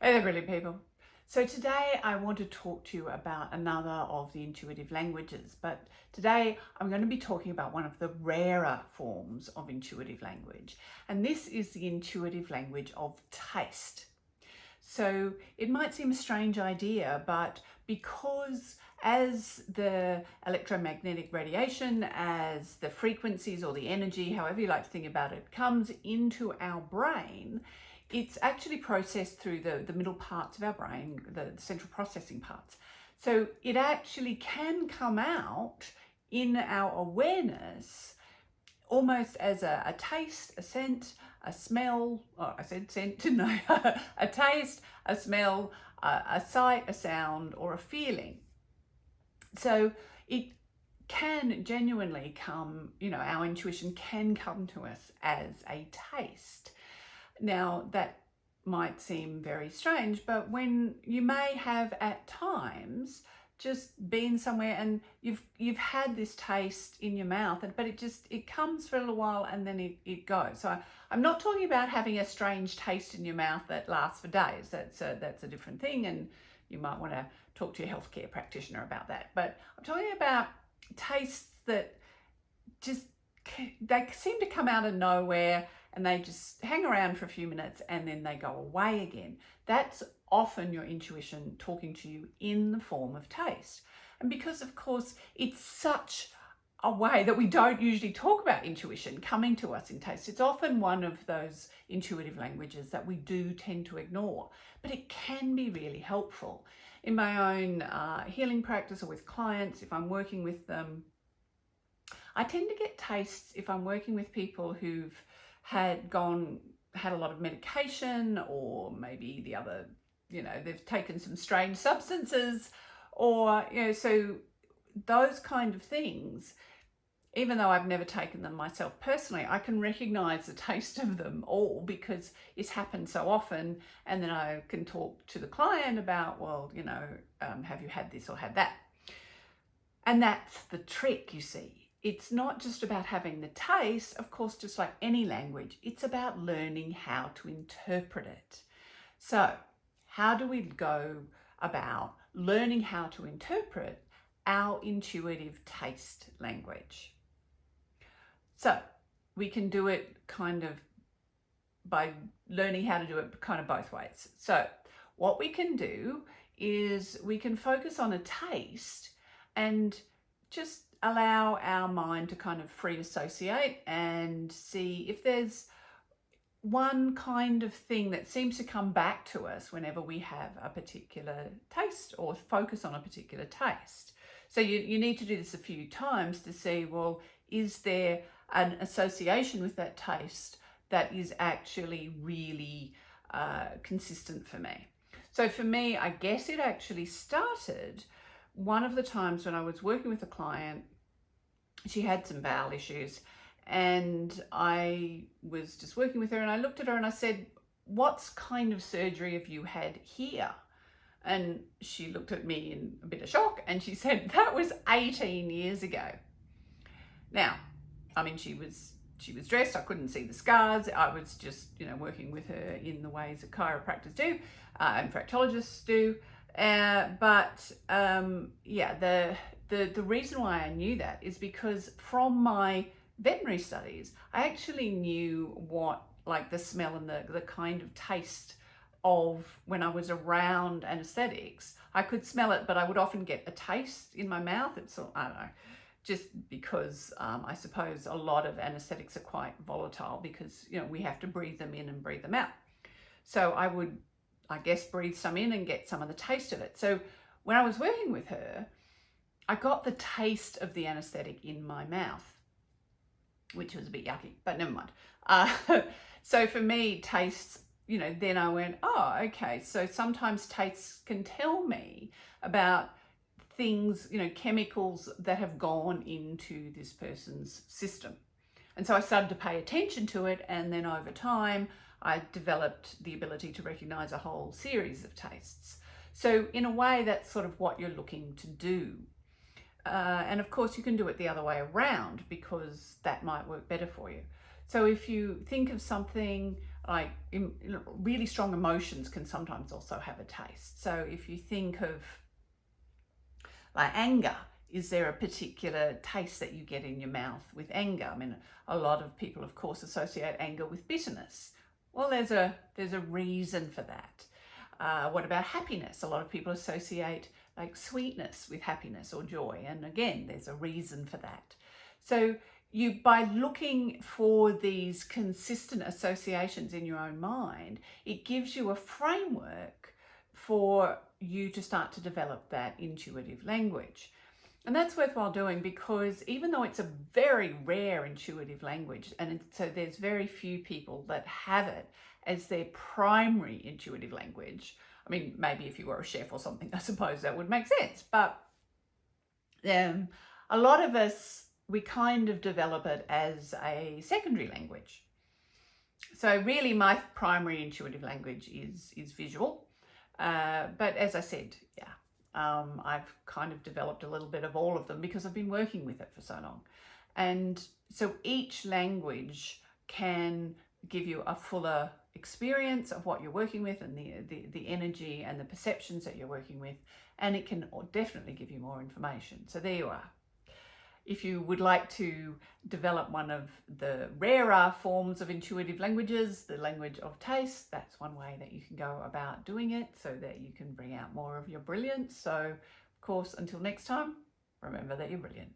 Hey there, brilliant people. So today I want to talk to you about another of the intuitive languages, but today I'm going to be talking about one of the rarer forms of intuitive language, and this is the intuitive language of taste. So it might seem a strange idea, but because as the electromagnetic radiation, as the frequencies or the energy, however you like to think about it, comes into our brain, it's actually processed through the middle parts of our brain, the central processing parts. So it actually can come out in our awareness almost as a taste, a scent, a smell, oh, I said scent, no, a taste, a smell, a sight, a sound, or a feeling. So it can genuinely come, our intuition can come to us as a taste. Now, that might seem very strange, but when you may have at times just been somewhere and you've had this taste in your mouth, but it comes for a little while and then it goes. So I'm not talking about having a strange taste in your mouth that lasts for days. That's a different thing, and you might want to talk to your healthcare practitioner about that. But I'm talking about tastes that just they seem to come out of nowhere and they just hang around for a few minutes and then they go away again. That's often your intuition talking to you in the form of taste. And because, of course, it's such a way that we don't usually talk about intuition coming to us in taste, it's often one of those intuitive languages that we do tend to ignore, but it can be really helpful. In my own healing practice or with clients, if I'm working with them, I tend to get tastes if I'm working with people who've had a lot of medication, or maybe the other, they've taken some strange substances, or, so those kind of things, even though I've never taken them myself personally, I can recognize the taste of them all because it's happened so often. And then I can talk to the client about, well, have you had this or had that? And that's the trick, you see. It's not just about having the taste, of course, just like any language, it's about learning how to interpret it. So, how do we go about learning how to interpret our intuitive taste language? So, we can do it kind of by learning how to do it kind of both ways. So, what we can do is we can focus on a taste and just allow our mind to kind of free associate and see if there's one kind of thing that seems to come back to us whenever we have a particular taste or focus on a particular taste. So you need to do this a few times to see, well, is there an association with that taste that is actually really consistent for me? So for me, I guess it actually started one of the times when I was working with a client. She had some bowel issues and I was just working with her, and I looked at her and I said, "What kind of surgery have you had here?" And she looked at me in a bit of shock and she said, "That was 18 years ago." Now, I mean, she was dressed, I couldn't see the scars. I was just, working with her in the ways that chiropractors do and fractologists do. The reason why I knew that is because from my veterinary studies, I actually knew what, like, the smell and the kind of taste of when I was around anesthetics. I could smell it, but I would often get a taste in my mouth. It's, I don't know, just because I suppose a lot of anesthetics are quite volatile because, we have to breathe them in and breathe them out. So I would, I guess, breathe some in and get some of the taste of it. So when I was working with her, I got the taste of the anesthetic in my mouth, which was a bit yucky, but never mind. So for me, tastes, then I went, oh, okay. So sometimes tastes can tell me about things, chemicals that have gone into this person's system. And so I started to pay attention to it. And then over time, I developed the ability to recognize a whole series of tastes. So in a way, that's sort of what you're looking to do. And of course, you can do it the other way around because that might work better for you. So if you think of something like really strong emotions can sometimes also have a taste. So if you think of like anger, is there a particular taste that you get in your mouth with anger? I mean, a lot of people, of course, associate anger with bitterness. Well, there's a reason for that. What about happiness? A lot of people associate like sweetness with happiness or joy, and again, there's a reason for that. So you, by looking for these consistent associations in your own mind, it gives you a framework for you to start to develop that intuitive language. And that's worthwhile doing because even though it's a very rare intuitive language, and so there's very few people that have it as their primary intuitive language. I mean, maybe if you were a chef or something, I suppose that would make sense. But a lot of us, we kind of develop it as a secondary language. So really my primary intuitive language is visual. But as I said, yeah, I've kind of developed a little bit of all of them because I've been working with it for so long. And so each language can give you a fuller experience of what you're working with and the energy and the perceptions that you're working with. And it can definitely give you more information. So there you are. If you would like to develop one of the rarer forms of intuitive languages, the language of taste, that's one way that you can go about doing it so that you can bring out more of your brilliance. So, of course, until next time, remember that you're brilliant.